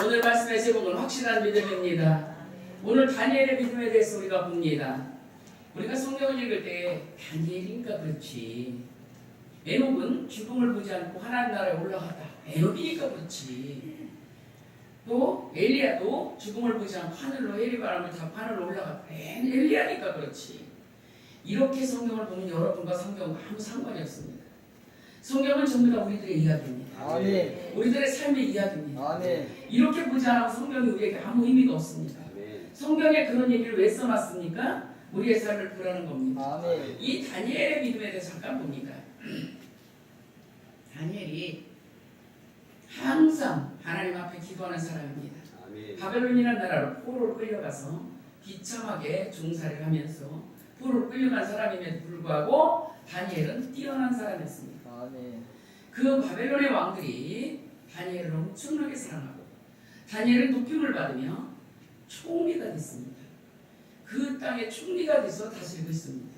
오늘 말씀의 제목은 확실한 믿음입니다. 오늘 다니엘의 믿음에 대해서 우리가 봅니다. 우리가 성경을 읽을 때 다니엘인가 그렇지. 에녹은 죽음을 보지 않고 하나님 나라에 올라갔다. 에녹이니까 그렇지. 또 엘리야도 죽음을 보지 않고 하늘로 해리바람을 타고 하늘로 올라갔다. 엘리야니까 그렇지. 이렇게 성경을 보면 여러분과 성경과 아무 상관이 없습니다. 성경은 전부 다 우리들의 이야기입니다. 아멘. 우리들의 삶의 이야기입니다. 아멘. 이렇게 보지 않고 성경이 우리에게 아무 의미가 없습니다. 아멘. 성경에 그런 얘기를 왜 써놨습니까? 우리의 삶을 보라는 겁니다. 아멘. 이 다니엘의 믿음에 대해서 잠깐 봅니다. 다니엘이 항상 하나님 앞에 기도하는 사람입니다. 아멘. 바벨론이라는 나라로 포로로 끌려가서 비참하게 종살이를 하면서 포로로 끌려간 사람임에도 불구하고 다니엘은 뛰어난 사람이었습니다. 아멘. 그 바벨론의 왕들이 다니엘을 엄청나게 사랑하고 다니엘은 높임을 받으며 총리가 됐습니다. 그 땅의 총리가 돼서 다스리고 있습니다.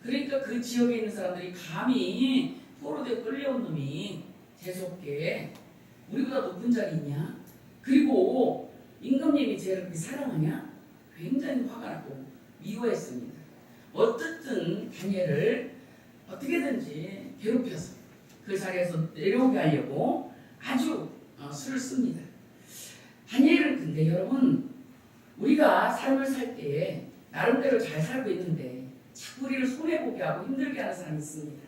그러니까 그 지역에 있는 사람들이 감히 포로되어 끌려온 놈이 재수없게 우리보다 높은 자리 있냐? 그리고 임금님이 쟤를 그렇게 사랑하냐? 굉장히 화가 나고 미워했습니다. 어쨌든 다니엘을 어떻게든지 괴롭혀서 그 자리에서 내려오게 하려고 아주 수를 씁니다. 다니엘은 근데 여러분 우리가 삶을 살 때에 나름대로 잘 살고 있는데 자꾸 우리를 손해보게 하고 힘들게 하는 사람이 있습니다.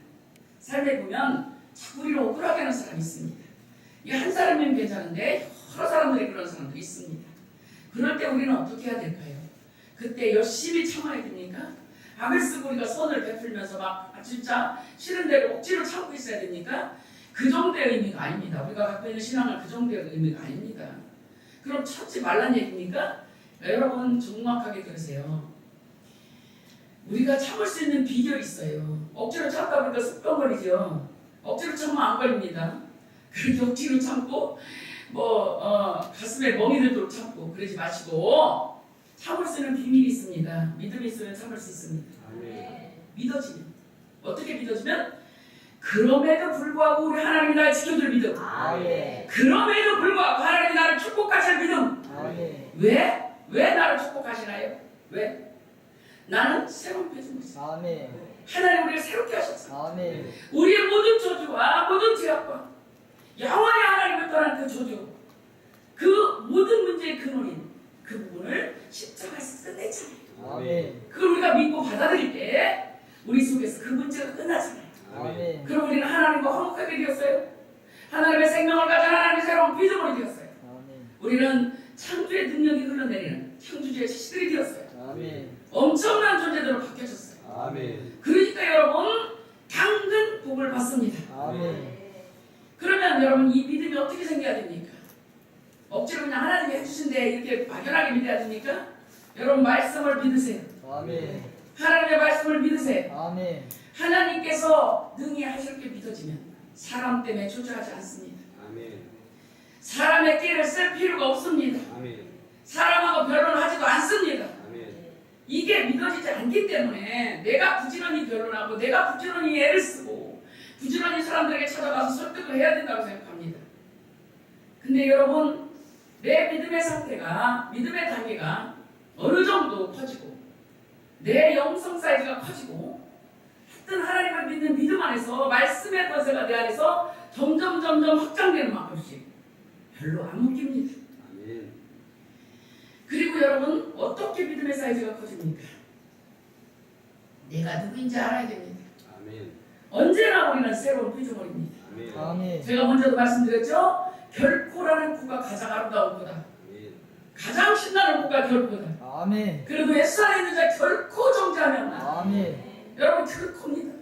삶에 보면 자꾸 우리를 억울하게 하는 사람이 있습니다. 이 한 사람이면 괜찮은데 여러 사람들이 그런 사람들이 있습니다. 그럴 때 우리는 어떻게 해야 될까요? 그때 열심히 참아야 됩니까? 악을 쓰고 우리가 선을 베풀면서 막 진짜 싫은 대로 억지로 참고 있어야 됩니까? 그 정도의 의미가 아닙니다. 우리가 갖고 있는 신앙은 그 정도의 의미가 아닙니다. 그럼 참지 말란 얘기입니까? 여러분 정확하게 들으세요. 우리가 참을 수 있는 비결이 있어요. 억지로 참다 보니까 습관거리죠. 억지로 참으면 안 걸립니다. 그렇게 억지로 참고 가슴에 멍이 들도록 참고 그러지 마시고 참을 수 있는 비밀이 있습니다. 믿음이 있으면 참을 수 있습니다. 아멘. 믿어지면 어떻게 믿어지면 그럼에도 불구하고 우리 하나님이 나를 지켜줄 믿음. 아멘. 그럼에도 불구하고 하나님이 나를 축복하실 믿음. 아멘. 왜 나를 축복하시나요? 왜? 나는 새로운 배송이었어. 아멘. 하나님 우리를 새롭게 하셨어. 아멘. 우리의 모든 저주와 모든 죄악과 영원히 하나님을 떠난 그 저주, 그 모든 문제의 근원인 그 부분을 십자가에서 끝냈잖아요. 아멘. 그걸 우리가 믿고 받아들일 때 우리 속에서 그 문제가 끝나잖아요. 아멘. 그럼 우리는 하나님과 화목하게 되었어요. 하나님의 생명을 가진 하나님의 새로운 믿음으로 되었어요. 아멘. 우리는 창조의 능력이 흘러내리는 창조주의 자식들이 되었어요. 아멘. 엄청난 존재들로 바뀌어졌어요. 아멘. 그러니까 여러분 당근 복을 받습니다. 아멘. 그러면 여러분 이 믿음이 어떻게 생겨야 됩니까? 억지로 그냥 하나님이 해주신데 이렇게 막연하게 믿어야 됩니까? 여러분 말씀을 믿으세요. 아멘. 하나님의 말씀을 믿으세요. 아멘. 하나님께서 능히 하실 게 믿어지면 사람 때문에 초조하지 않습니다. 아멘. 사람의 끼를 쓸 필요가 없습니다. 아멘. 사람하고 변론하지도 않습니다. 아멘. 이게 믿어지지 않기 때문에 내가 부지런히 변론하고 내가 부지런히 애를 쓰고 부지런히 사람들에게 찾아가서 설득을 해야 된다고 생각합니다. 근데 여러분 내 믿음의 상태가 믿음의 단계가 어느 정도 커지고 내 영성 사이즈가 커지고 하여튼 하나님을 믿는 믿음 안에서 말씀의 권세가 내 안에서 점점 확장되는 만큼씩 별로 안 웃깁니다. 아멘. 그리고 여러분 어떻게 믿음의 사이즈가 커집니까? 내가 누구인지 알아야 됩니다. 아멘. 언제나 우리는 새로운 피조물입니다. 아멘. 아멘. 제가 먼저도 말씀드렸죠? 결코라는 구가 가장 아름다운 구다. 아멘. 가장 신나는 구가 결코다. 아멘. 그래도 예수 안에 있는 자 결코 정죄하면 없다. 아멘. 여러분 결코입니다.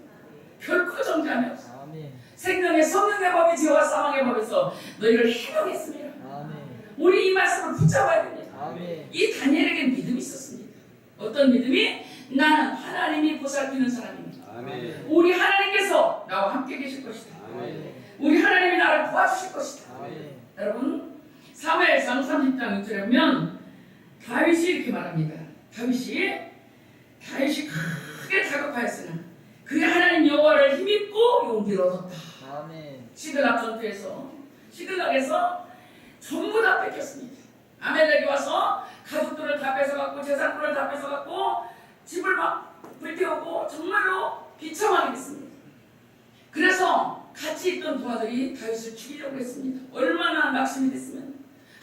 결코 정죄하면 없어. 아멘. 생명의 성령의 법이 죄와 사망의 법에서 너희를 해명했습니다. 아멘. 우리 이 말씀을 붙잡아야 됩니다. 아멘. 이 다니엘에게 믿음이 있었습니다. 어떤 믿음이? 나는 하나님이 보살피는 사람입니다. 아멘. 우리 하나님께서 나와 함께 계실 것이다. 아멘. 우리 하나님이 나를 도와주실 것이다. 아멘. 여러분 사무엘상 30장 6절에 보면 다윗이 이렇게 말합니다. 다윗이 크게 자극하였으나 그의 하나님 여호와를 힘입고 용기를 얻었다. 아멘. 시글락 전투에서 시글락에서 전부 다 뺏겼습니다. 아멜렉이 와서 가족들을 다 뺏어갖고 재산권을 다 뺏어갖고 집을 막 불태우고 정말로 비참하게 됐습니다. 그래서 같이 있던 부하들이 다윗을 죽이려고 했습니다. 얼마나 낙심이 됐으면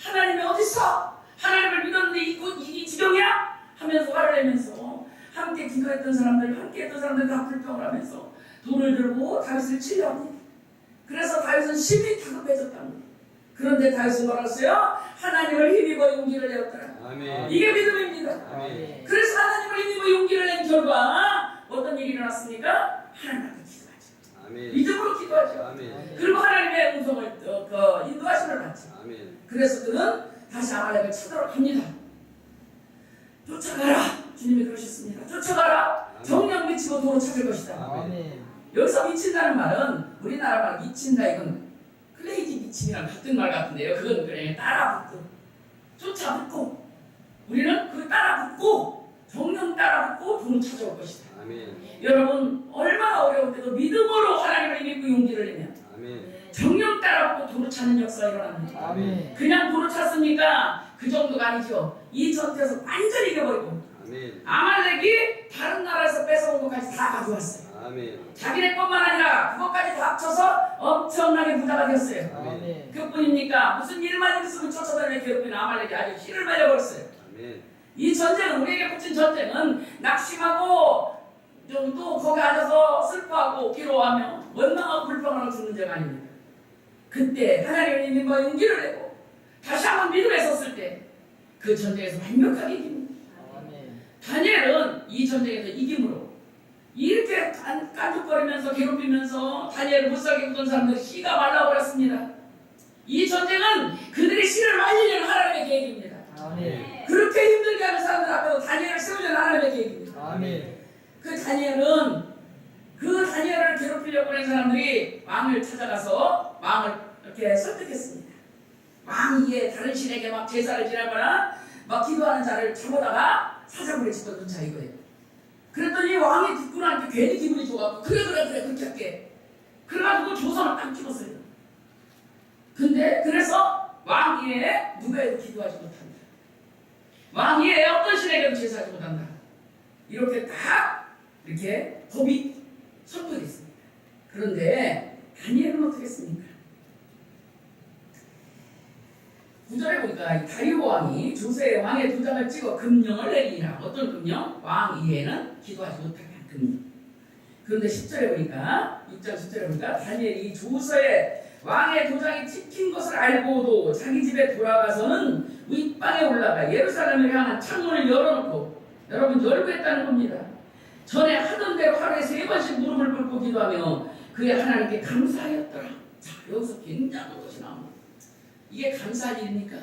하나님이 어딨어? 하나님을 믿었는데 이 지경이야? 하면서 화를 내면서 함께 기도했던 사람들, 함께 했던 사람들 다 불평을 하면서 돌을 들고 다윗을 치려 합니다. 그래서 다윗은 심히 다급해졌답니다. 그런데 다윗은 뭐라고 했어요? 하나님을 힘입어 용기를 내었더라. 아멘. 이게 믿음입니다. 아멘. 그래서 하나님을 힘입어 용기를 낸 결과 어떤 일이 일어났습니까? 하나님 앞에 기도하죠. 아멘. 믿음으로 기도하죠. 아멘. 그리고 하나님의 음성을 인도하심을 받죠. 아멘. 그래서 그는 다시 아말렉을 찾으러 갑니다. 쫓아가라. 주님이 그러셨습니다. 쫓아가라. 정령 미치고 도로 찾을 것이다. 아멘. 여기서 미친다는 말은 우리나라 말 미친다 이건 클레이지 미친이랑 같은 말 같은데요. 그건 그냥 따라붙고 쫓아붙고 우리는 그 따라붙고 정령 따라붙고 도로 찾아올 것이다. 아멘. 여러분 얼마나 어려울 때도 믿음으로 하나님을 믿고 용기를 내면 아멘. 정령 따라붙고 도로 찾는 역사가 일어납니다. 아멘. 그냥 도로 찾습니까? 그 정도가 아니죠. 이 전투에서 완전히 이겨버리고 아멘. 아말렉이 다른 나라에서 뺏어온 것까지 다 가져왔어요. 아멘. 자기네 것만 아니라 그것까지 다 합쳐서 엄청나게 부자가 되었어요. 아멘. 그뿐입니까? 무슨 일만 있으면 쫓아다니는 괴롭히는 아말렉이 아주 힘을 발려버렸어요. 아멘. 이 전쟁은 우리에게 붙인 전쟁은 낙심하고 좀 또 거기 앉아서 슬퍼하고 기로하며 원망하고 불평하고 죽는 죄가 아닙니다. 그때 하나님의 믿음과 용기를 내고 다시 한번 믿음에 섰을 때 그 전쟁에서 완벽하게 이깁니다. 아멘. 다니엘은 이 전쟁에서 이김으로 이렇게 깐죽거리면서 괴롭히면서 다니엘을 못살게 굽던 사람들이 씨가 말라버렸습니다. 이 전쟁은 그들의 씨를 말리려는 하나님의 계획입니다. 아멘. 그렇게 힘들게 하는 사람들 앞에서 다니엘을 세우려는 하나님의 계획입니다. 아멘. 그 다니엘을 괴롭히려고 하는 사람들이 왕을 찾아가서 왕을 이렇게 설득했습니다. 왕이 다른 신에게 막 제사를 지내거나 막 기도하는 자를 잡아다가 사자굴에 집어넣은 자 이거예요. 그랬더니 왕이 듣고 나니까 괜히 기분이 좋아갖고 그래 그렇게 할게. 그래가지고 조선을 딱 집었어요. 근데 그래서 왕위에 누구에도 기도하지 못한다. 왕위에 어떤 신에게도 제사하지 못한다. 이렇게 딱 이렇게 법이 선포됐습니다. 그런데 다니엘은 어떻게 했습니까? 9절에 보니까 다리오 왕이 조세의 왕의 도장을 찍어 금령을 내리니라. 어떤 금령? 왕 이외에는 기도하지 못하게 한 금령. 그런데 10절에 보니까 6절 10절에 보니까 다니엘이 조세의 왕의 도장이 찍힌 것을 알고도 자기 집에 돌아가서는 윗방에 올라가 예루살렘을 향한 창문을 열어놓고 여러분 열고했다는 겁니다. 전에 하던 대로 하루에 3번씩 무릎을 꿇고 기도하며 그의 하나님께 감사하였더라. 자, 여기서 굉장한 것이 나옵니다. 이게 감사할 일입니까?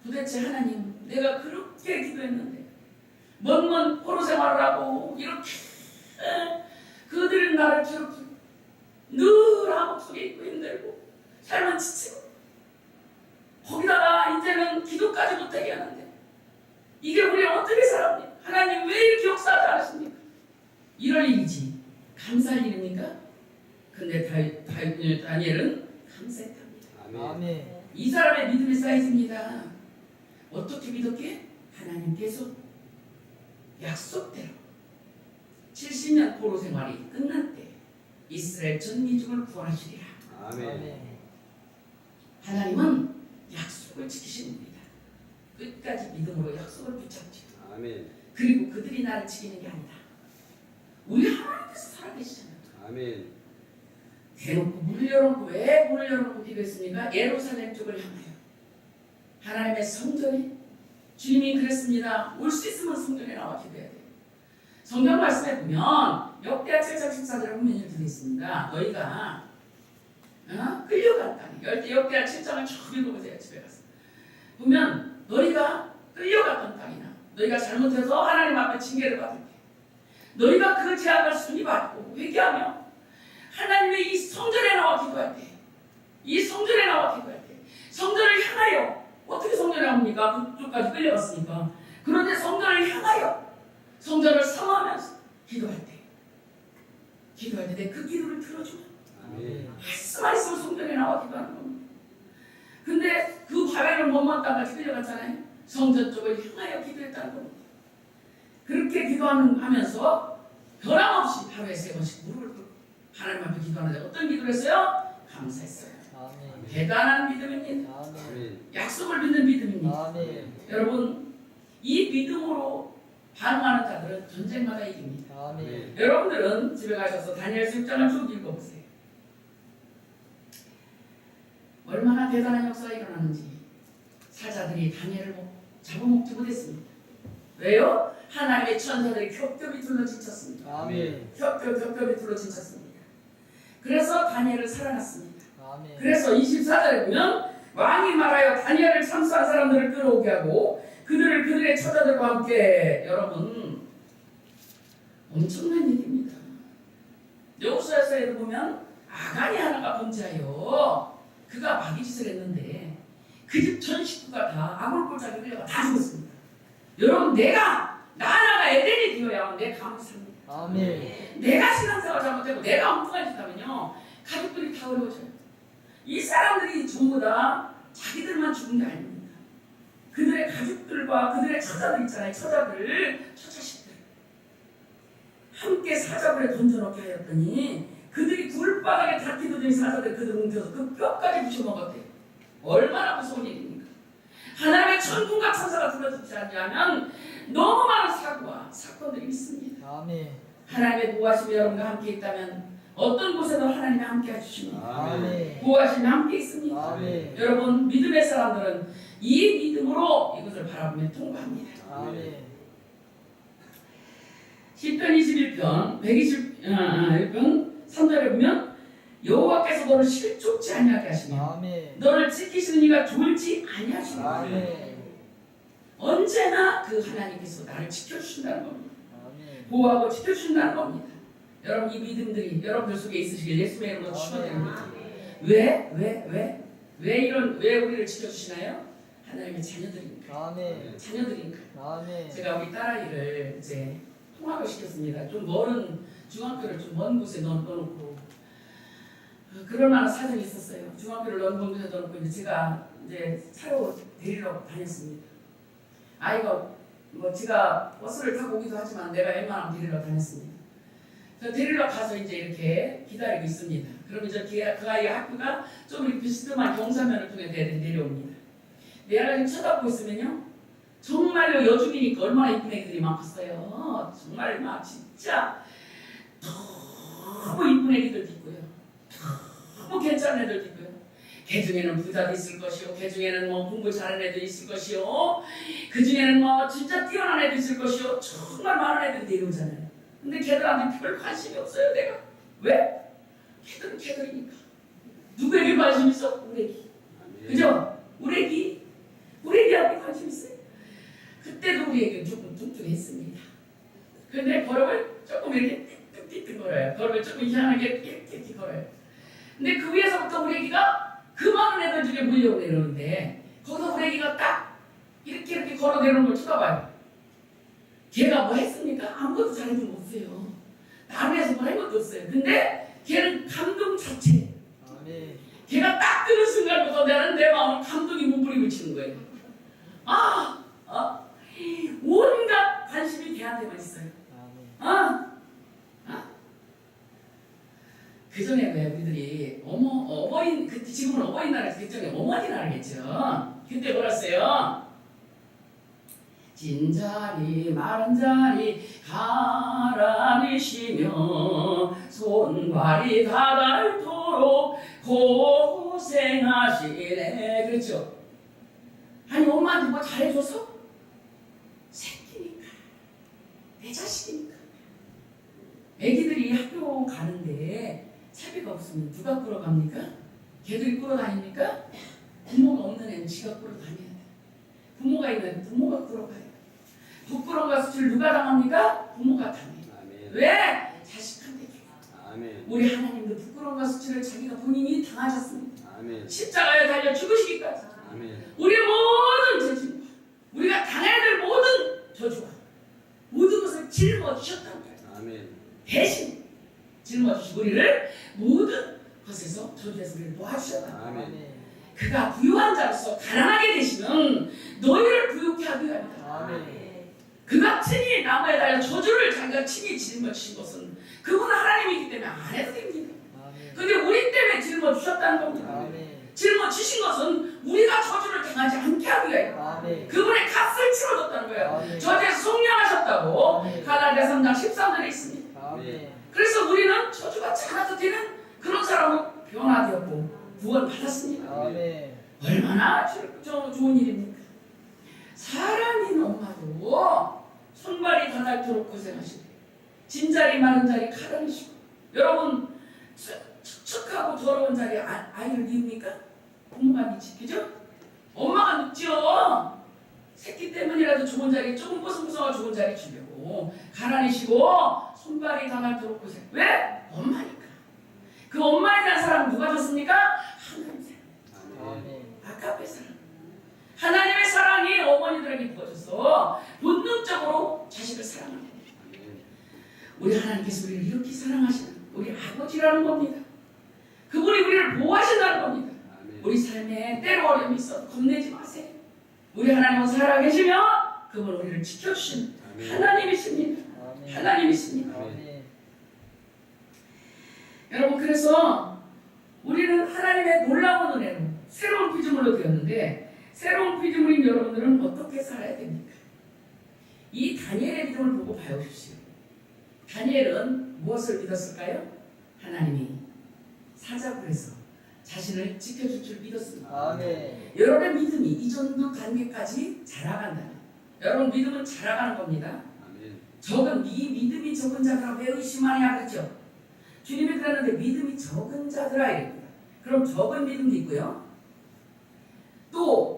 도대체 하나님, 내가 그렇게 기도했는데 먼 포로 생활을 하고 이렇게 그들은 나를 괴롭히고 늘 암흑 속에 있고 힘들고 삶은 지치고 거기다가 이제는 기도까지 못하게 하는데 이게 우리 어떻게 살았니? 하나님 왜 이렇게 역사하지 않으십니까? 이럴 일이지 감사할 일입니까? 근데 다니엘은 감사했답니다. 아멘. 이 사람의 믿음의 사이즈입니다. 어떻게 믿었게? 하나님께서 약속대로 70년 포로 생활이 끝날 때 이스라엘 전 민족을 구원하시리라. 아멘. 하나님은 약속을 지키시는 분이다. 끝까지 믿음으로 약속을 붙잡죠. 아멘. 그리고 그들이 나를 지키는 게 아니다. 우리 하나님께서 살아계시잖아요. 아멘. 대놓고 문을 열어놓고 왜 문을 열어놓고 기도했습니까? 예루살렘 쪽을 향하여 하나님의 성전에 주님이 그랬습니다. 올 수 있으면 성전에 나와 기도해야 돼요. 성경 말씀에 보면 역대하 7장 14절에 보면 이렇게 되어 있습니다. 너희가 끌려간 땅, 역대하 7장을 처음 읽어보세요. 집에 가서 보면 너희가 끌려갔던 땅이나 너희가 잘못해서 하나님 앞에 징계를 받을 때 너희가 그 죄악을 순위 받고 회개하며 하나님의 이 성전에 나와 기도할 때, 이 성전에 나와 기도할 때, 성전을 향하여 어떻게 성전에 갑니까? 그쪽까지 끌려갔으니까. 그런데 성전을 향하여 성전을 사모하면서 기도할 때 내 그 기도를 들어주면 아멘. 말씀만 있으면 성전에 나와 기도하는 겁니다. 근데 그 바벨론 다니엘은 먼 땅까지 끌려갔잖아요. 성전 쪽을 향하여 기도했다는 겁니다. 그렇게 기도하면서 변함없이 하루에 3번씩 무릎을 꿇고 하나님 앞에 기도하는데 어떤 기도를 했어요? 감사했어요. 아멘. 대단한 믿음입니다. 아멘. 약속을 믿는 믿음입니다. 아멘. 여러분, 이 믿음으로 반응하는 자들은 전쟁마다 이깁니다. 아멘. 여러분들은 집에 가셔서 다니엘서 6장을 쭉 읽어보세요. 얼마나 대단한 역사가 일어나는지 사자들이 다니엘을 잡아먹지 못했습니다. 왜요? 하나님의 천사들이 겹겹이 둘러지쳤습니다. 아멘. 겹겹이 둘러지쳤습니다. 그래서 다니엘을 살아났습니다. 아멘. 그래서 24절에 보면 왕이 말하여 다니엘을 참수한 사람들을 끌어오게 하고 그들을 그들의 처자들과 함께 여러분 엄청난 일입니다. 여호수아서에도 보면 아간이 하나가 범죄하여 그가 마귀짓을 했는데 그 집 전 식구가 다 아골골짜기 끌려가 다 죽었습니다. 여러분 나 하나가 에덴이 되어야 내 감을 삽니다. 아멘. 내가 신앙생활 잘못되고 내가 엉뚱한 짓 하면요 가족들이 다 어려워져요. 이 사람들이 전부 다 자기들만 죽은 게 아닙니다. 그들의 가족들과 그들의 처자들 있잖아요. 처자식들 함께 사자굴에 던져넣게 하였더니 그들이 굴바닥에 닿기도 사자들 그들을 옮겨서 그 뼈까지 부셔먹었대요. 얼마나 무서운 일입니까? 하나님의 천군과 천사가 둘러주지 않으면 너무 많은 사고와 사건들이 있습니다. 아멘. 하나님의 보호하심이 여러분과 함께 있다면 어떤 곳에도 하나님이 함께 해주십니다. 아멘. 보호하심이 함께 있습니다. 아멘. 여러분 믿음의 사람들은 이 믿음으로 이것을 바라보며 통과합니다. 아멘. 시편 21편 121편 3절에 보면 여호와께서 너를 실족치 아니하게 하시며 아멘. 너를 지키시는 이가 졸지 아니하시며 아멘. 언제나 그 하나님께서 나를 지켜주신다는 겁니다. 아멘. 보호하고 지켜주신다는 겁니다. 여러분 이 믿음들이 여러분들 속에 있으시길 예수님의 이름으로 축원드립니다. 왜 우리를 지켜주시나요? 하나님의 자녀들이니까. 아멘. 자녀들이니까. 아멘. 제가 우리 딸아이를 이제 통학을 시켰습니다. 좀 멀은 중학교를 좀 먼 곳에 넣어놓고 그럴 만한 사정이 있었어요. 중학교를 먼 곳에 넣어놓고 이제 제가 이제 차로 데리러 다녔습니다. 아이가 뭐 제가 버스를 타고 오기도 하지만 내가 웬만하면 데리러 다녔습니다. 그래서 데리러 가서 이제 이렇게 기다리고 있습니다. 그럼 이제 그 아이의 학교가 좀 이렇게 비스듬한 경사면을 통해 내려옵니다. 내가 지금 쳐다보고 있으면요. 정말로 여중이니까 얼마나 이쁜 애들이 많겠어요. 정말 막 진짜 너무 이쁜 애들도 있고요. 너무 괜찮은 애들도 있고요. 개 중에는 부자도 있을 것이요. 개 중에는 뭐 공부 잘하는 애도 있을 것이요. 그 중에는 뭐 진짜 뛰어난 애도 있을 것이요. 정말 많은 애들이 내려오잖아요. 근데 걔들한테 별 관심이 없어요. 내가. 왜? 걔들은 걔들이니까. 누구에게 관심 있어? 우리 애기. 그죠? 우리 애기한테 관심 있어요. 그때도 우리 애기 조금 뚱뚱했습니다. 근데 걸음을 조금 이렇게 띠띠 걸어요. 걸음을 조금 이상하게 띠띠 걸어요. 근데 그 위에서부터 우리 애기가 그 많은 애들 중에 물려 내려오는데 거기서 우리 애기가 딱 이렇게 걸어 내려오는 걸 쳐다봐요. 걔가 뭐 했습니까? 아무것도 잘해준 거 없어요. 남에서 뭐 한 것도 없어요. 근데 걔는 감동 자체. 아멘. 걔가 딱 뜨는 순간부터 나는 내 마음을 감동이 몸부림을 치는 거예요. 온갖 관심이 걔한테만 있어요. 그 전에 왜 우리들이 지금은 어버이날에서 그 전에 어머니날이겠죠. 그때 뭐랬어요? 진자리 마른 자리 가라니시며 손발이 닿도록 고생하시네. 그렇죠? 아니 엄마한테 뭐 잘해줘서? 새끼니까 내 자식이니까. 애기들이 학교 가는데 차비가 없으면 누가 끌어갑니까? 걔들이 끌어다닙니까? 부모가 없는 애는 지가 끌어다녀야 돼. 부모가 있는 애는 부모가 끌어가요. 부끄러움과 수치를 누가 당합니까? 부모가 당해요. 아멘. 왜? 자식한테 줘요. 아멘. 우리 하나님도 부끄러움과 수치를 자기가 본인이 당하셨습니다. 아멘. 십자가에 달려 죽으시기까지. 아멘. 우리 모든 죄짐과 우리가 당해야 될 모든 저주와 모든 것을 짊어지셨다는 거예요. 아멘. 대신 짊어지시고 우리를 모든 것에서 저주에서 우리를 모아주셨다. 아멘. 그가 부유한 자로서 가난하게 되시면 너희를 부유케 하기 위함이다. 아멘. 그가 친히 나무에 달려 저주를 자기가 친히 짊어지신 것은 그분은 하나님이기 때문에 안 해도 됩니다. 아멘. 근데 우리 때문에 짊어주셨다는 겁니다. 아멘. 짊어지신 것은 우리가 저주를 당하지 않게 하기 위하여 아멘. 그분의 값을 치러줬다는 거예요. 아멘. 저주에서 속량하셨다고 아멘. 갈라디아 3장 13절에 있습니다. 아멘. 그래서 우리는 저주받지 않아도 되는 그런 사람으로 변화되었고 구원받았습니다. 아멘. 얼마나 좋은 일입니까? 사람인 엄마도 손발이 다 닳도록 고생하시고 진자리 마른 자리 가라니시고 여러분 축축하고 더러운 자리에 아이를 낳습니까? 부모가 낳지, 그죠? 엄마가 눕죠. 새끼 때문이라도 좋은 자리, 조금 뽀송뽀송하고 좋은 자리 주려고 가라니시고 손발이 다 닳도록 고생. 왜? 엄마니까. 그 엄마에 대한 사랑 누가 줬습니까? 하나님 사랑. 아멘. 아까의 사랑. 하나님의 사랑이 어머니들에게 부어져서 본능적으로 자식을 사랑합니다. 우리 하나님께서 우리를 이렇게 사랑하시는 우리 아버지라는 겁니다. 그분이 우리를 보호하신다는 겁니다. 우리 삶에 때로 어려움이 있어도 겁내지 마세요. 우리 하나님은 살아계시며 그분 우리를 지켜주시는 하나님이십니다. 아멘. 하나님이십니다. 아멘. 여러분 그래서 우리는 하나님의 놀라운 은혜로 새로운 피조물로 되었는데 새로운 피조물인 여러분들은 어떻게 살아야 됩니까? 이 다니엘의 믿음을 보고 봐주십시오. 다니엘은 무엇을 믿었을까요? 하나님이 사자고 해서 자신을 지켜줄 줄 믿었습니다. 아멘. 여러분의 믿음이 이 정도 단계까지 자라간다면 여러분 믿음은 자라가는 겁니다. 적은 이 믿음이 적은 자들아 왜 의심하냐 그랬죠. 주님이 그러는데 믿음이 적은 자들아 이랬습니다. 그럼 적은 믿음도 있고요. 또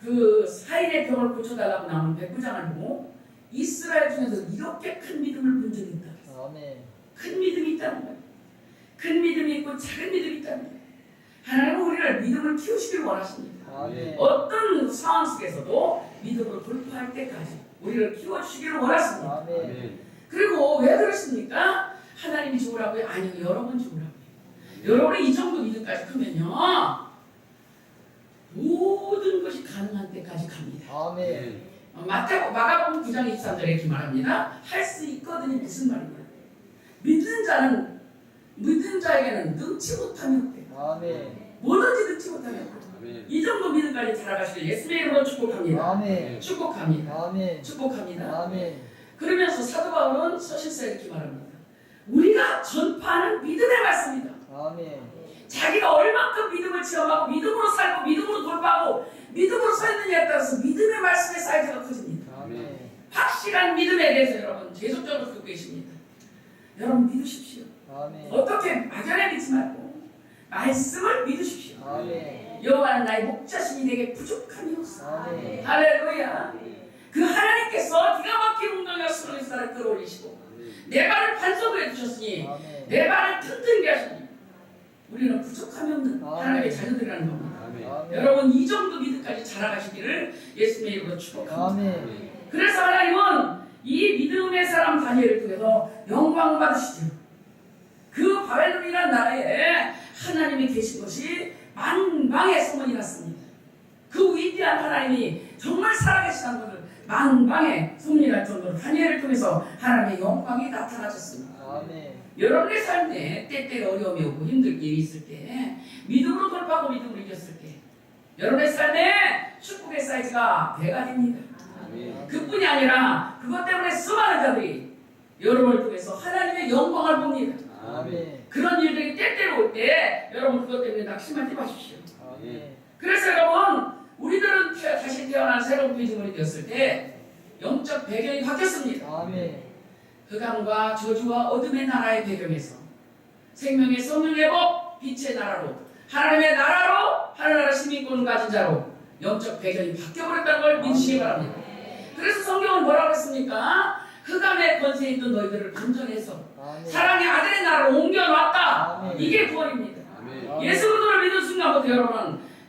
그 사인의 병을 고쳐달라고 나오는 백부장을 보고 이스라엘 중에서 이렇게 큰 믿음을 본 적이 있다. 아멘. 큰 믿음이 있다는 거예요. 큰 믿음이 있고 작은 믿음이 있다는 거예요. 하나님은 우리를 믿음을 키우시길 원하십니다. 아멘. 어떤 상황 속에서도 믿음으로 돌파할 때까지 우리를 키워주시기를 원하십니다. 아멘. 그리고 왜 그러십니까? 하나님이 좋으라고요? 아니요, 여러분 좋으라고요. 여러분이 이 정도 믿음까지 크면요 모든 것이 가능한 때까지 갑니다. 아멘. 마가복음 9장 23절에 이렇게 말합니다. 할 수 있거든요. 무슨 말이냐? 믿는 자에게는 능치 못함이 없대요. 아멘. 뭐든지 능치 못함이 없대요. 이 정도 믿음까지 자라가시길 예수님의 이름으로 축복합니다. 아멘. 축복합니다. 아멘. 축복합니다. 아멘. 그러면서 사도 바울은 서신서에 이렇게 말합니다. 우리가 전파하는 믿음의 말씀이다. 아멘. 자기가 얼만큼 믿음을 체험하고 믿음으로 살고 믿음으로 돌파하고 믿음으로 서 있느냐에 따라서 믿음의 말씀의 사이즈가 커집니다. 아멘. 확실한 믿음에 대해서 여러분 계속적으로 듣고 계십니다. 여러분 믿으십시오. 아멘. 어떻게 막연히 믿지 말고 말씀을 믿으십시오. 아멘. 여호와는 나의 목자신이 내게 부족함이 없어. 아멘. 할렐루야. 그 하나님께서 기가 막힌 운동과 수로의 사를 끌어올리시고 내 발을 반석으로 해주셨으니 아멘. 내 발을 튼튼하게 하시니 우리는 부족함이 없는 아멘. 하나님의 자녀들이라는 겁니다. 아멘. 여러분 이 정도 믿음까지 자라가시기를 예수님의 이름으로 축복합니다. 아멘. 그래서 하나님은 이 믿음의 사람 다니엘을 통해서 영광 받으시죠. 그 바벨론이라는 나라에 하나님이 계신 것이 만방의 소문이 났습니다. 그 위대한 하나님이 정말 살아계시다는 것을 만방의 소문이 날 정도로 다니엘을 통해서 하나님의 영광이 나타나셨습니다. 아멘. 여러분의 삶에 때때로 어려움이 오고 힘들 일이 있을 때 믿음으로 돌파하고 믿음으로 이겼을 때 여러분의 삶에 축복의 사이즈가 배가 됩니다. 그뿐이 아니라 그것 때문에 수많은 자들이 여러분을 통해서 하나님의 영광을 봅니다. 아멘. 그런 일들이 때때로 올 때 여러분 그것 때문에 낙심하지 마십시오. 아멘. 그래서 여러분 우리들은 다시 태어난 새로운 피조물이 되었을 때 영적 배경이 바뀌었습니다. 아멘. 흑암과 저주와 어둠의 나라의 배경에서 생명의 성령의 법 빛의 나라로 하나님의 나라로 하늘나라 시민권을 가진 자로 영적 배경이 바뀌어버렸다는 걸 믿으시기 바랍니다. 그래서 성경은 뭐라고 했습니까? 흑암의 권세에 있던 너희들을 반전해서 아멘. 사랑의 아들의 나라로 옮겨놨다. 아멘. 이게 구원입니다. 아멘. 예수 그리스도를 믿은 순간부터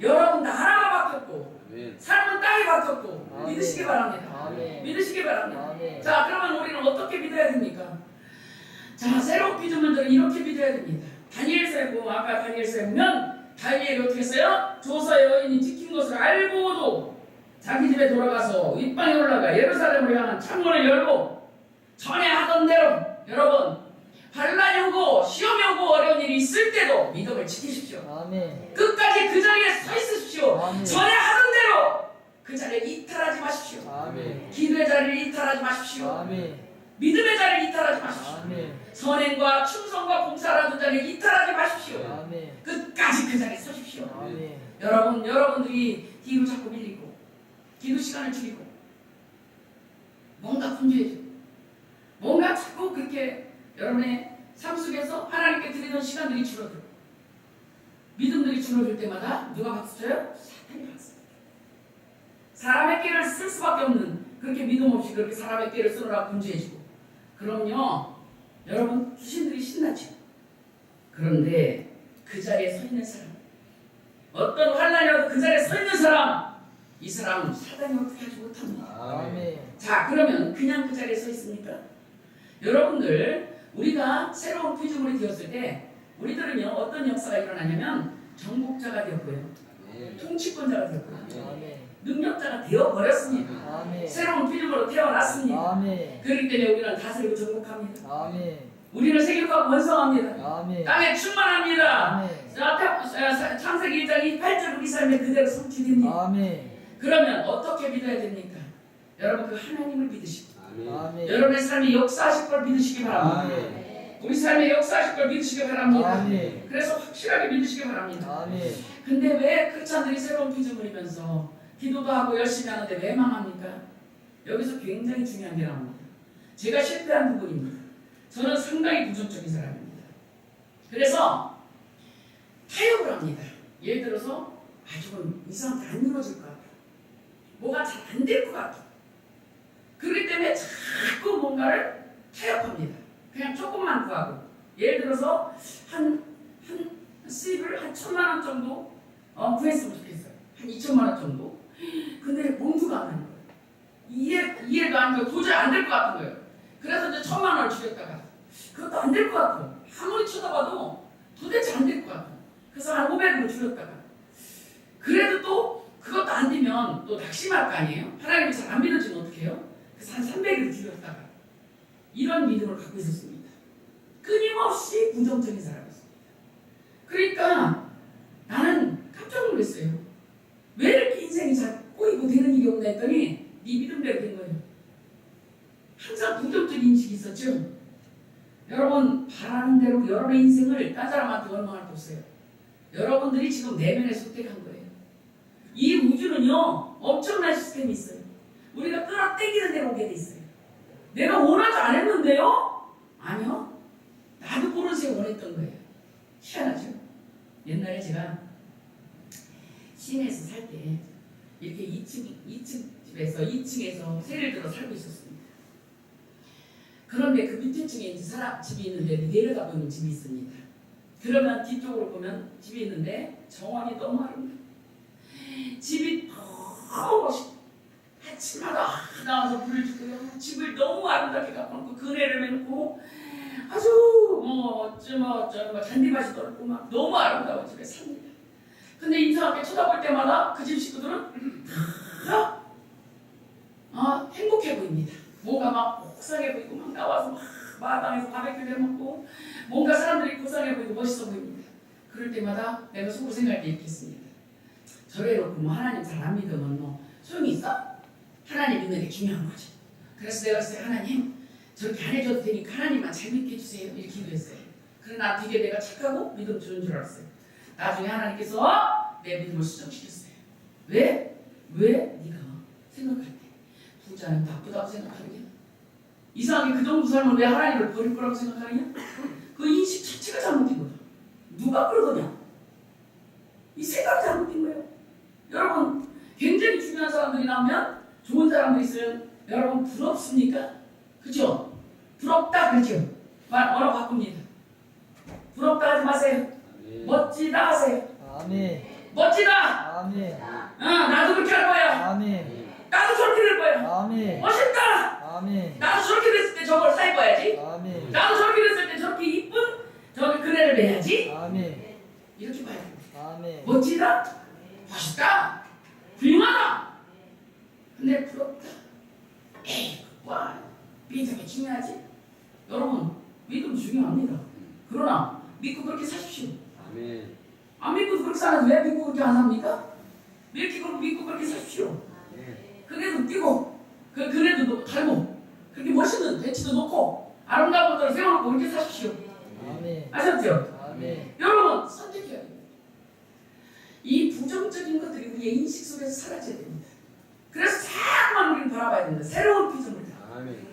여러분 나라가 바뀌었고 삶은 땅이 바뀌었고 아멘. 믿으시기 바랍니다. 아멘. 믿으시기 바랍니다. 아멘. 자 그러면 우리는 어떻게 믿어야 됩니까? 자 새로운 피조물들은 이렇게 믿어야 됩니다. 다니엘서에 보면 아까 다니엘서에 보면 다니엘이 어떻게 했어요? 조사 여인이 지킨 것을 알고도 자기 집에 돌아가서 윗방에 올라가 예루살렘을 향한 창문을 열고 전에 하던 대로 여러분 반란이 오고 시험이 오고 어려운 일이 있을 때도 믿음을 지키십시오. 아멘. 끝까지 그 자리에 서 있으십시오. 아멘. 전에 하던 대로 그 자리에 이탈하지 마십시오. 아멘. 기도의 자리를 이탈하지 마십시오. 아멘. 믿음의 자리를 이탈하지 마십시오. 아멘. 선행과 충성과 봉사라는 자리를 이탈하지 마십시오. 아멘. 끝까지 그 자리에 서십시오. 아멘. 여러분들이 뒤로 자꾸 밀리고 기도 시간을 줄이고 뭔가 분주해지고 뭔가 자꾸 그렇게 여러분의 삶 속에서 하나님께 드리던 시간들이 줄어들고 믿음들이 줄어들 때마다 누가 박수 쳐요? 사탄이 박수 쳐요. 사람의 깨를 쓸 수밖에 없는 그렇게 믿음 없이 그렇게 사람의 깨를 쓰느라 분주해지고 그럼요 여러분 귀신들이 신나죠. 그런데 그 자리에 서 있는 사람 어떤 환난이라도 그 자리에 서 있는 사람 이 사람은 사단이 어떻게 하지 못합니다. 아멘. 자 그러면 그냥 그 자리에 서 있습니까? 여러분들 우리가 새로운 피조물이 되었을 때 우리들은요 어떤 역사가 일어나냐면 정복자가 되었고요 통치권자가 되었고요 아멘. 능력자가 되어버렸습니다. 아멘. 새로운 피조물로 태어났습니다. 아멘. 그렇기 때문에 우리는 다스리고 정복합니다. 아멘. 우리는 세계화하고 원성합니다. 아멘. 땅에 충만합니다. 아멘. 창세기 1장 28절 우리 삶에 그대로 성취됩니다. 아멘. 그러면 어떻게 믿어야 됩니까? 여러분 그 하나님을 믿으시고 아멘. 여러분의 삶이 역사하실 걸 믿으시기 바랍니다. 아멘. 우리 삶에 역사하실 걸 믿으시기 바랍니다. 아멘. 그래서 확실하게 믿으시기 바랍니다. 아멘. 근데 왜 크리스찬들이 새로운 피조물이면서 기도도 하고 열심히 하는데 왜 망합니까? 여기서 굉장히 중요한 게 나옵니다. 제가 실패한 부분입니다. 저는 상당히 부정적인 사람입니다. 그래서 타협을 합니다. 예를 들어서 조금 이상하게 안 이루어질 것 같아. 뭐가 잘 안 될 것 같아. 그렇기 때문에 자꾸 뭔가를 타협합니다. 그냥 조금만 구하고 예를 들어서 한 수입을 한 1,000만 원 정도 구했으면 좋겠어요. 한 2천만 원 정도. 근데 몸두가 안 하는 거예요. 이해도 안 되고 도저히 안 될 것 같은 거예요. 그래서 이제 1,000만 원을 줄였다가 그것도 안 될 것 같아요. 아무리 쳐다봐도 도대체 안 될 것 같아요. 그래서 한 500으로 줄였다가 그래도 또 그것도 안 되면 또 낙심할 거 아니에요. 하나님이 잘 안 믿어지면 어떡해요? 그래서 한 300으로 줄였다가 이런 믿음을 갖고 있었습니다. 끊임없이 부정적인 사람이었습니다. 그러니까 나는 깜짝 놀랐어요. 왜 이렇게 인생이 잘 꼬이고 되는 일이 없나 했더니 네 믿음대로 된 거예요. 항상 부정적인 인식이 있었죠. 여러분 바라는 대로 여러분의 인생을 딴 사람한테 원망할 거 없어요. 여러분들이 지금 내면에 선택한 거예요. 이 우주는요 엄청난 시스템이 있어요. 우리가 끌어당기는 대로 오게 돼 있어요. 내가 원하지 않았는데요? 아니요. 나도 모르게 원했던 거예요. 희한하죠. 옛날에 제가 시내에서 살 때 이렇게 2층 집에서 2층에서 세를 들어 살고 있었습니다. 그런데 그 밑에 층에 이제 집이 있는데 내려다보는 집이 있습니다. 그러면 뒤쪽으로 보면 집이 있는데 정원이 너무 아름다워요. 집이 너무 멋있고 아침마다 나와서 불을 주고요. 집을 너무 아름답게 가꿔놓고 그네를 매놓고 아주 잔디밭이 떨고 막 너무 아름다운 집에 삽니다. 근데 이상하게 쳐다볼 때마다 그 집 식구들은 다 행복해 보입니다. 뭔가 막 속상해 보이고 막 나와서 막 마당에서 바베큐를 해먹고 뭔가 사람들이 고상해 보이고 멋있어 보입니다. 그럴 때마다 내가 속으로 생각할 때 이렇게 했습니다. 저래 놓고 뭐 하나님 잘 안 믿으면 뭐 소용이 있어? 하나님 믿는 게 중요한 거지. 그래서 내가 그랬어요. 하나님 저렇게 안 해줘도 되니까 하나님만 잘 믿게 해주세요. 이렇게 기도했어요. 그러나 되게 내가 착하고 믿음 주는 줄 알았어요. 나중에 하나님께서 내 믿음을 수정시켰어요. 왜? 네가 생각할 때 부자는 나쁘다고 생각하느냐? 이상하게 그 정도 살면 왜 하나님을 버릴 거라고 생각하느냐? 그 인식 자체가 잘못된 거다. 누가 그러더냐? 이 생각이 잘못된 거예요. 여러분 굉장히 중요한 사람들이 나오면 좋은 사람들이 있으면 여러분 부럽습니까? 그죠? 부럽다 그렇죠? 뭐라고 바꿉니다. 부럽다 하지 마세요. 멋지다 하세요. 아멘. 멋지다. 아멘. 나도 그렇게 할 거야. 아멘. 나도 저렇게 될 거야. 아멘. 멋있다. 아멘. 나도 저렇게 됐을 때 저걸 사 입어야지. 아멘. 나도 저렇게 됐을 때 저렇게 이쁜 저기 그네를 매야지. 아멘. 이렇게 봐야 됩니다. 아멘. 아멘. 멋지다, 멋있다, 훌륭하다. 근데 부럽다. 에이, 와, 믿음이 중요하지. 여러분, 믿음 중요합니다. 그러나 믿고 그렇게 사십시오. 아멘. 안 믿고 그렇게 살아도 왜 믿고 그렇게 안 삽니까? 믿고 그렇게 사십시오. 그래도 뛰고, 그래도 닮고, 그렇게 멋있는 대치도 놓고, 아름다운 것들을 세워놓고 그렇게 사십시오. 아멘. 아셨죠? 아멘. 여러분, 선택해야 됩니다. 이 부정적인 것들이 우리의 인식 속에서 사라져야 됩니다. 그래서 자꾸만 우리는 바라봐야 됩니다. 새로운 피조물이다. 아멘.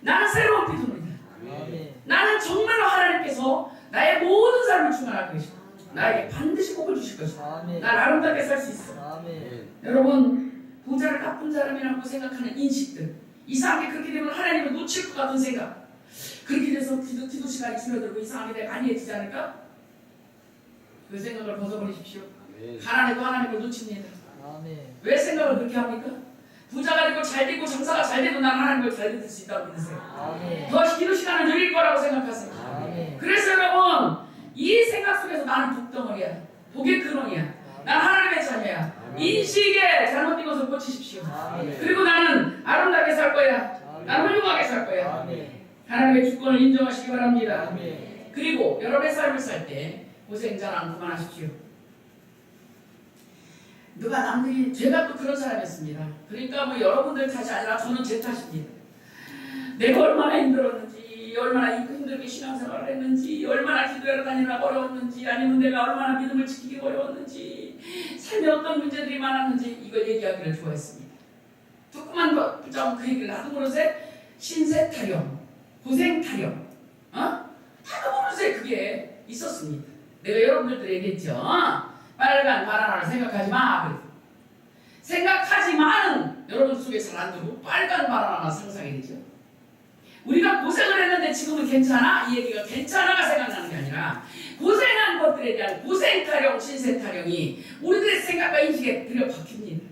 나는 새로운 피조물이다. 아멘. 나는 정말로 하나님께서 나의 모든 삶을 충만할 것이다. 나에게 반드시 복을 주실 것이다. 아멘. 난 아름답게 살 수 있어. 아멘. 여러분, 부자를 나쁜 사람이라고 생각하는 인식들, 이상하게 그렇게 되면 하나님을 놓칠 것 같은 생각, 그렇게 돼서 기도 시간이 줄어들고 이상하게 내가 안이해지지 않을까? 그 생각을 벗어버리십시오. 아멘. 가난해도 하나님을 놓칩니다. 아멘. 왜 생각을 그렇게 합니까? 부자가 되고 잘 되고 장사가 잘 돼도 나는 하나님을 잘 믿을 수 있다고 믿으세요. 아멘. 더 기도 시간을 늘릴 거라고 생각하세요. 아멘. 그래서 여러분, 이 생각 속에서 나는 복덩어리야, 복의 근원이야, 난 하나님의 자녀야. 인식에 잘못된 것을 고치십시오. 아멘. 그리고 나는 아름답게 살 거야. 아멘. 나는 훌륭하게 살 거야. 아멘. 하나님의 주권을 인정하시기 바랍니다. 아멘. 그리고 여러분의 삶을 살 때 고생 자랑 그만하십시오. 누가 남들이, 제가 또 그런 사람이었습니다. 그러니까 뭐 여러분들 탓이 아니라 저는 제 탓입니다. 내가 얼마나 힘들었는지, 얼마나 힘들게 신앙생활을 했는지, 얼마나 기도하러 다니느라 어려웠는지, 아니면 내가 얼마나 믿음을 지키기 어려웠는지, 삶에 어떤 문제들이 많았는지 이걸 얘기하기를 좋아했습니다. 조그만 거 붙잡고 그 얘기를 하도 모르세 신세 타령, 고생 타령, 하도 모르세 그게 있었습니다. 내가 여러분들도 얘기했죠. 빨간 바나나를 생각하지 마. 그래서 생각하지만은 여러분 속에 잘 안 들고 빨간 바나나만 상상이 되죠. 우리가 고생을 했는데 지금은 괜찮아? 이 얘기가 괜찮아가 생각나는 게 아니라 고생한 것들에 대한 고생 타령, 신세 타령이 우리들의 생각과 인식에 들여 박힙니다.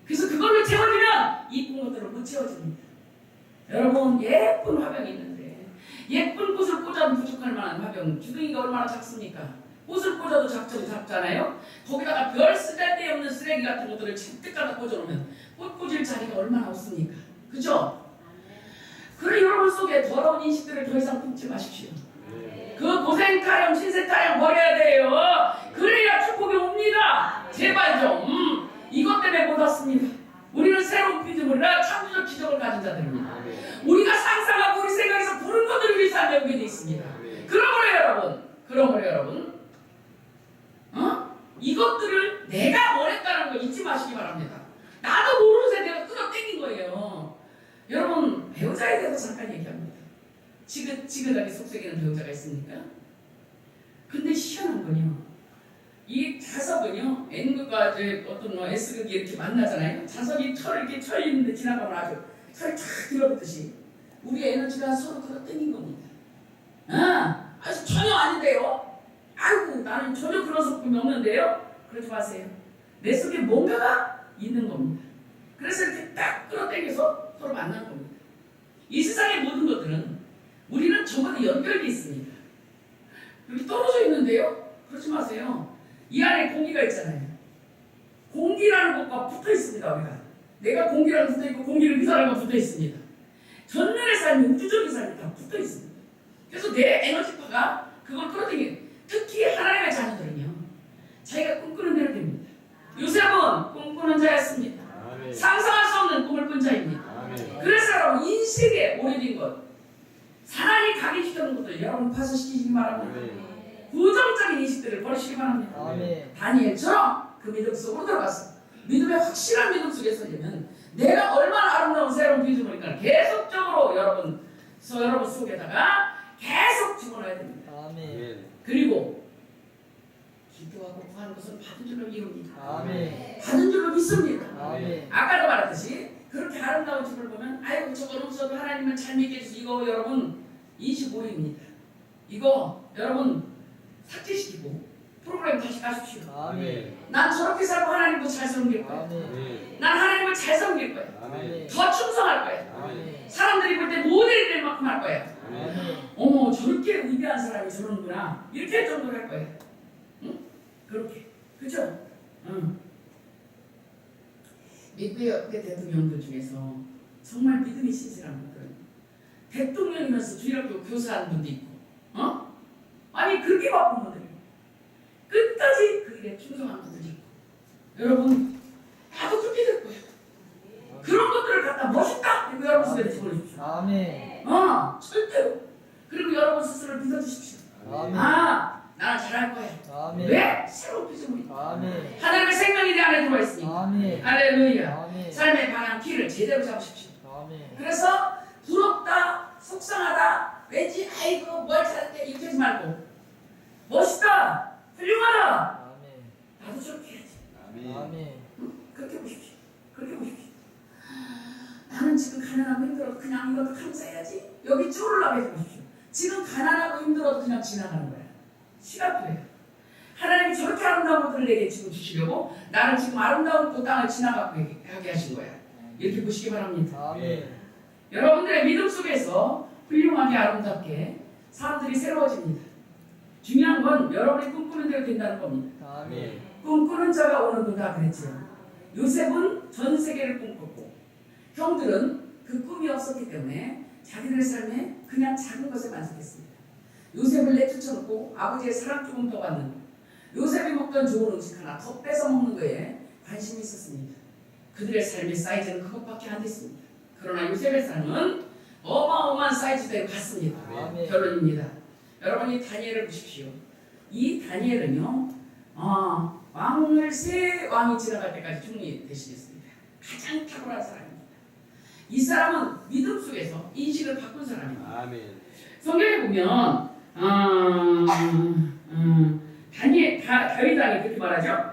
그래서 그걸로 채워지면 이쁜 것들을 못 채워집니다. 여러분, 예쁜 화병이 있는데 예쁜 꽃을 꽂아도 부족할 만한 화병, 주둥이가 얼마나 작습니까? 꽃을 꽂아도 작잖아요. 거기다가 별 쓸데없는 쓰레기 같은 것들을 잔뜩 갖다 꽂아놓으면 꽃 꽂을 자리가 얼마나 없습니까? 그죠? 그래, 여러분 속에 더러운 인식들을 더 이상 품지 마십시오. 그 고생 타령, 신세 타령 버려야 돼요. 그래야 축복이 옵니다. 제발 좀. 이것 때문에 못 왔습니다. 우리는 새로운 피조물이라 창조적 기적을 가진 자들입니다. 우리가 상상하고 우리 생각에서 부른 것들을 위해 삶에 오게 되어 있습니다. 그러므로 여러분, 이것들을 내가 원했다는 거 잊지 마시기 바랍니다. 나도 모르는 새 내가 끌어당긴 거예요. 여러분, 배우자에 대해서 잠깐 얘기합니다. 지긋하게 속삭이는 배우자가 있습니까? 근데 희한한 건요, 이 자석은요, N극과 어떤 S극이 이렇게 만나잖아요. 자석이 철을 이렇게 철있는데 지나가면 아주 철이 탁 들어붙듯이 우리의 에너지가 서로 끌어당긴 겁니다. 아주 전혀 아닌데요. 아이고, 나는 전혀 그런 성품이 없는데요. 그러지 마세요. 내 속에 뭔가가 있는 겁니다. 그래서 이렇게 딱 끌어당겨서 서로 만나는 겁니다. 이 세상의 모든 것들은 우리는 전부 다 연결돼 있습니다. 이렇게 떨어져 있는데요. 그러지 마세요. 이 안에 공기가 있잖아요. 공기라는 것과 붙어 있습니다. 우리가 내가 공기랑 붙어 있고 공기는 그 사람과 붙어 있습니다. 전면의 삶이, 우주적인 삶이 다 붙어 있습니다. 그래서 내 에너지파가 그걸 끌어당겨요. 특히 하나님의 자녀들은요, 자기가 꿈꾸는 대로 됩니다. 요셉은 꿈꾸는 자였습니다. 아멘. 상상할 수 없는 꿈을 꾼 자입니다. 아멘. 그래서 여러분, 인식에 오래된 것, 사랑이 각인시키는 것들 여러분 파쇄시키시기 바랍니다. 아멘. 부정적인 인식들을 버리시기 바랍니다. 아멘. 다니엘처럼 그 믿음 속으로 들어가서 믿음의 확실한 믿음 속에 서려면 내가 얼마나 아름다운 새로운 피조물인가 계속적으로 여러분 속에다가 계속 집어넣어야 됩니다. 아멘. 그리고 기도하고 구하는 것은 받은 줄로 이룹니다. 아멘. 받은 줄로 믿습니다. 아멘. 아까도 말했듯이 그렇게 아름다운 집을 보면 아이고 저건 없어도 하나님을 잘 믿게 해주셔서 이거 여러분 인식 오해입니다. 이거 여러분 삭제시키고 프로그램 다시 가십시오. 아멘. 난 저렇게 살고 하나님도 잘 섬길 거야. 아멘. 난 하나님을 잘 섬길 거야. 아멘. 더 충성할 거야. 아멘. 사람들이 볼 때 모델이 될 만큼 할 거야. 아멘. 어머, 저렇게 위대한 사람이 저러는구나 이렇게 할 정도로 할 거야. 응? 그렇게 그죠? 응. 미국의 역대 대통령들 중에서 정말 믿음이 신실한 분들, 대통령이면서 주일학교 교사하는 분도 있고, 아니 그렇게 바쁜 분들이 끝까지 그 일에 충성한 분들이 있고, 여러분 나도 그렇게 될 거예요. 그런 것들을 갖다 멋있다! 그리고 여러분 속에 집어넣으십시오. 아멘. 절대로. 그리고 여러분 스스로를 믿어주십시오. 아멘. 나는 잘할 거야. 아멘. 왜? 새로운 피조물이. 아멘. 하나님의 생명이 내 안에 들어와 있으니까. 아멘. 할렐루야. 아멘. 삶의 방향 길을 제대로 잡으십시오. 아멘. 그래서 부럽다, 속상하다, 왠지 아이고 뭘 잘했대 이렇게 하지 말고 멋있다, 훌륭하다. 아멘. 나도 저렇게 해야지. 아멘. 그렇게 보십시오. 그렇게 보십시오. 나는 지금 가난하고 힘들어도 그냥 이것도 감사해야지. 여기 쫄으려고 해서 보십시오. 지금 가난하고 힘들어도 그냥 지나가는 거야. 시간표예요. 하나님이 저렇게 아름다운 것들을 내게 지금 주시려고 나는 지금 아름다운 그 땅을 지나가고 하게 하신 거야. 이렇게 보시기 바랍니다. 아멘. 여러분들의 믿음 속에서 훌륭하게 아름답게 사람들이 새로워집니다. 중요한 건 여러분이 꿈꾸는 대로 된다는 겁니다. 아멘. 꿈꾸는 자가 오는 도다 그랬죠. 요셉은 전 세계를 꿈꿨고 형들은 그 꿈이 없었기 때문에 자기들의 삶에 그냥 작은 것에 만족했습니다. 요셉을 내쫓아놓고 아버지의 사랑 조금 더 받는 것, 요셉이 먹던 좋은 음식 하나 더 뺏어 먹는 거에 관심이 있었습니다. 그들의 삶의 사이즈는 그것밖에 안 됐습니다. 그러나 요셉의 삶은 어마어마한 사이즈대로 갔습니다. 아멘. 결론입니다. 여러분이 다니엘을 보십시오. 이 다니엘은요, 왕을 세 왕이 지나갈 때까지 총리 되시겠습니다. 가장 탁월한 사람입니다. 이 사람은 믿음 속에서 인식을 바꾼 사람입니다. 아멘. 성경에 보면 다윗 왕이 그렇게 말하죠.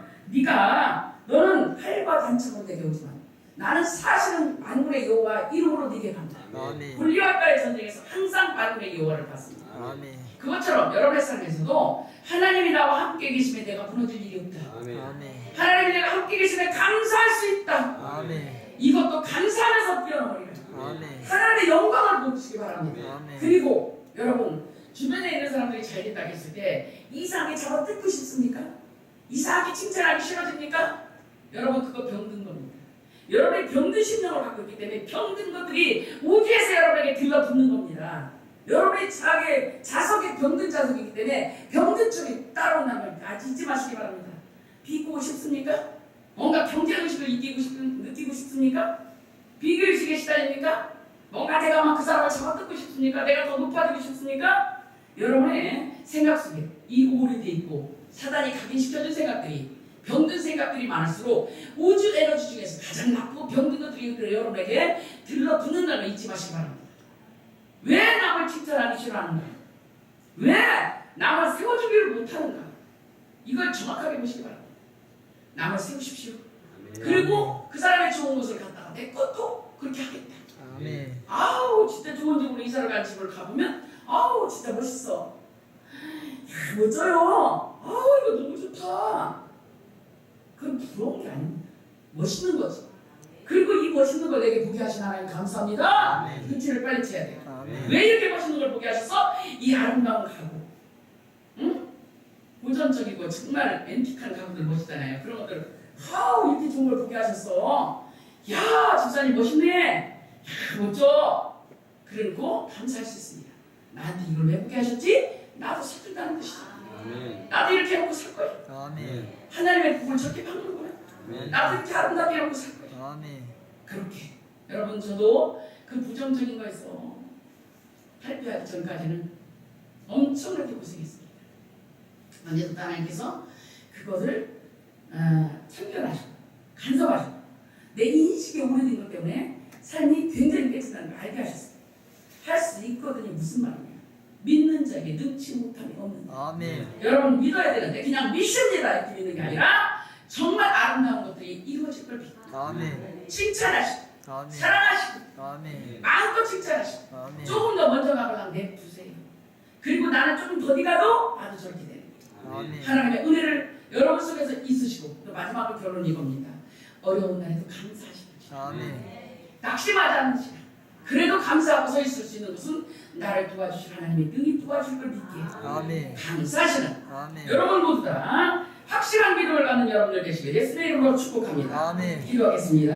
너는 칼과 단창으로 내게 오지만 나는 사실은 만군의 여호와 이름으로 네게 간다. 아멘. 골리앗과의 전쟁에서 항상 만군의 여호와를 봤습니다. 아멘. 그것처럼 여러분의 삶에서도 하나님이 나와 함께 계시면 내가 무너질 일이 없다. 아멘. 하나님이 내가 함께 계시면 감사할 수 있다. 아멘. 이것도 감사하면서 뛰어넘으리라. 아멘. 하나님의 영광을 보시기 바랍니다. 아멘. 그리고 여러분 주변에 있는 사람들이 잘 됐다 했을 때 이상하게 잡아뜯고 싶습니까? 이상하게 칭찬하기 싫어집니까? 여러분 그거 병든 겁니다. 여러분이 병든 심령을 갖고 있기 때문에 병든 것들이 우주에서 여러분에게 들러붙는 겁니다. 여러분이 자석에 병든 자석이기 때문에 병든 쪽이 따라온다는 걸 아직 잊지 마시기 바랍니다. 비꼬고 싶습니까? 뭔가 경쟁의식을 느끼고 싶습니까? 비교의식에 시달립니까? 뭔가 내가 막 그 사람을 잡아뜯고 싶습니까? 내가 더 높아지고 싶습니까? 여러분의 생각 속에 이 오류돼 있고 사단이 각인시켜준 생각들이 병든 생각들이 많을수록 우주 에너지 중에서 가장 나쁘고 병든 것들이 여러분에게 들러붙는다는 걸 잊지 마시기 바랍니다. 왜 남을 칭찬하기 싫어하는가? 왜 남을 세워주기를 못하는가? 이걸 정확하게 보시기 바랍니다. 남을 세우십시오. 그리고 그 사람의 좋은 것을 갖다가 내 것도 그렇게 하겠다. 아멘. 아우 진짜 좋은 집으로 이사를 간 집을 가보면 아우 진짜 멋있어. 야, 멋져요. 아우 이거 너무 좋다. 그건 부러운 게 아닙니다. 멋있는 거지. 그리고 이 멋있는 걸 내게 보게 하신 하나님 감사합니다. 아멘. 눈치를 빨리 채야 돼요. 아멘. 왜 이렇게 멋있는 걸 보게 하셔서 이 아름다운 가구, 응? 고전적이고 정말 앤틱한 가구들 멋있잖아요. 그런 것들 아우 이렇게 좋은 걸 보게 하셨어. 야 집사님 멋있네. 야 멋져. 그리고 감사할 수 있습니다. 나한테 이걸 왜 보게 하셨지? 나도 사준다는 뜻이잖아. 아멘. 나도 이렇게 해놓고 살 거야. 아멘. 하나님의 복을 저렇게 받는 거야. 아멘. 나도 이렇게 아름답게 해놓고 살 거야. 아멘. 그렇게 여러분 저도 그 부정적인 거에서 탈피하기 전까지는 엄청나게 고생했습니다. 그런데도 하나님께서 그것을 참견하시고 간섭하시고 내 인식에 오래된 것 때문에 삶이 굉장히 깨진다는 걸 알게 하셨어요. 할 수 있거든요. 무슨 말이에요? 믿는 자에게 능치 못함이 없는다. 아멘. 여러분 믿어야 되는데 그냥 믿습니다 이렇게 믿는 게 아니라 정말 아름다운 것들이 이루어질 걸 믿고 아멘. 칭찬하시고 아멘. 사랑하시고 아멘. 마음껏 칭찬하시고 아멘. 조금 더 먼저 가거나 내두세요. 그리고 나는 조금 더디 가도 나도 저렇게 되는 거예요. 아멘. 하나님의 은혜를 여러분 속에서 있으시고 또 마지막으로 결론이 이겁니다. 어려운 날에도 감사하시고 아멘. 낙심하지 않는 시간 그래도 감사하고 서 있을 수 있는 것은 나를 도와주실 하나님이 능히 도와줄 걸 믿기에 아멘. 감사하시는 아멘. 여러분 모두 다 확실한 믿음을 갖는 여러분들 되시길 예수님의 이름으로 축복합니다. 아멘. 기도하겠습니다.